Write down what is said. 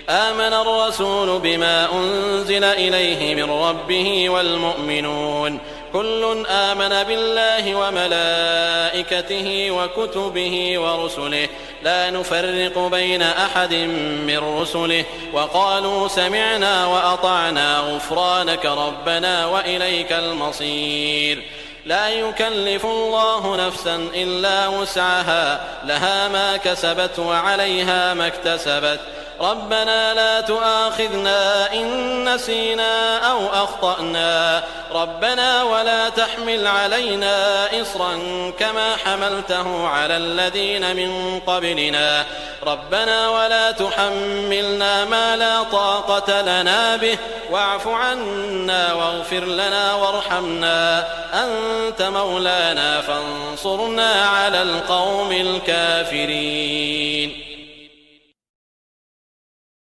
آمن الرسول بما أنزل إليه من ربه والمؤمنون كل آمن بالله وملائكته وكتبه ورسله لا نفرق بين أحد من رسله وقالوا سمعنا وأطعنا غفرانك ربنا وإليك المصير. لا يكلف الله نفسا إلا وسعها لها ما كسبت وعليها ما اكتسبت ربنا لا تؤاخذنا إن نسينا أو أخطأنا ربنا ولا تحمل علينا إصرا كما حملته على الذين من قبلنا ربنا ولا تحملنا ما لا طاقة لنا به واعف عنا واغفر لنا وارحمنا أنت مولانا فانصرنا على القوم الكافرين.